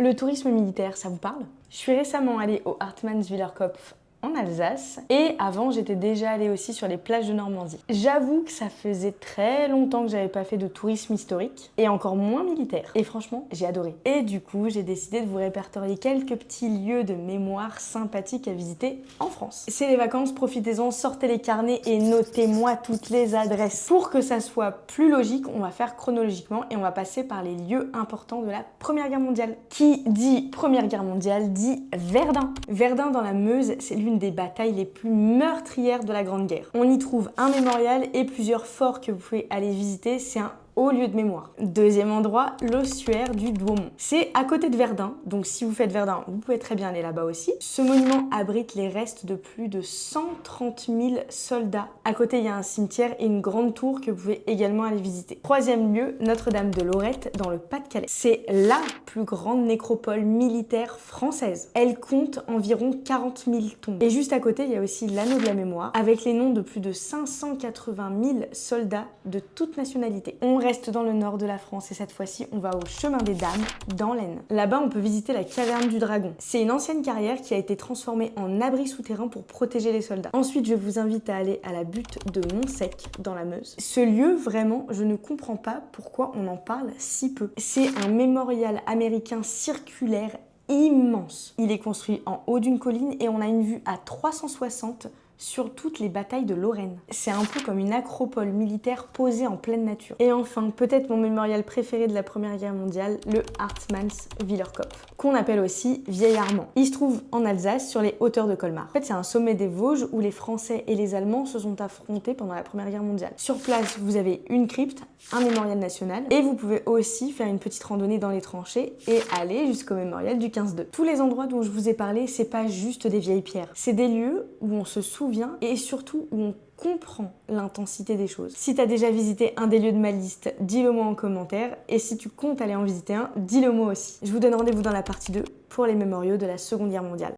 Le tourisme militaire, ça vous parle? Je suis récemment allée au Hartmannswillerkopf en Alsace et avant j'étais déjà allée aussi sur les plages de Normandie. J'avoue que ça faisait très longtemps que j'avais pas fait de tourisme historique et encore moins militaire et franchement j'ai adoré. Et du coup j'ai décidé de vous répertorier quelques petits lieux de mémoire sympathiques à visiter en France. C'est les vacances, profitez-en, sortez les carnets et notez-moi toutes les adresses. Pour que ça soit plus logique, on va faire chronologiquement et on va passer par les lieux importants de la Première Guerre mondiale. Qui dit Première Guerre mondiale dit Verdun. Verdun dans la Meuse, c'est l'une des batailles les plus meurtrières de la Grande Guerre. On y trouve un mémorial et plusieurs forts que vous pouvez aller visiter. C'est un haut lieu de mémoire. Deuxième endroit, l'ossuaire du Douaumont. C'est à côté de Verdun, donc si vous faites Verdun, vous pouvez très bien aller là-bas aussi. Ce monument abrite les restes de plus de 130 000 soldats. À côté, il y a un cimetière et une grande tour que vous pouvez également aller visiter. Troisième lieu, Notre-Dame de Lorette dans le Pas-de-Calais. C'est la plus grande nécropole militaire française. Elle compte environ 40 000 tombes. Et juste à côté, il y a aussi l'anneau de la mémoire avec les noms de plus de 580 000 soldats de toute nationalité. On reste dans le nord de la France et cette fois-ci on va au chemin des Dames dans l'Aisne. Là-bas on peut visiter la caverne du Dragon. C'est une ancienne carrière qui a été transformée en abri souterrain pour protéger les soldats. Ensuite je vous invite à aller à la butte de Montsec dans la Meuse. Ce lieu vraiment je ne comprends pas pourquoi on en parle si peu. C'est un mémorial américain circulaire immense. Il est construit en haut d'une colline et on a une vue à 360 sur toutes les batailles de Lorraine. C'est un peu comme une acropole militaire posée en pleine nature. Et enfin, peut-être mon mémorial préféré de la Première Guerre mondiale, le Hartmannswillerkopf, qu'on appelle aussi Vieil Armand. Il se trouve en Alsace, sur les hauteurs de Colmar. En fait, c'est un sommet des Vosges où les Français et les Allemands se sont affrontés pendant la Première Guerre mondiale. Sur place, vous avez une crypte, un mémorial national, et vous pouvez aussi faire une petite randonnée dans les tranchées et aller jusqu'au mémorial du 15-2. Tous les endroits dont je vous ai parlé, c'est pas juste des vieilles pierres. C'est des lieux où on se souvient et surtout où on comprend l'intensité des choses. Si tu as déjà visité un des lieux de ma liste, dis-le moi en commentaire. Et si tu comptes aller en visiter un, dis-le moi aussi. Je vous donne rendez-vous dans la partie 2 pour les mémoriaux de la Seconde Guerre mondiale.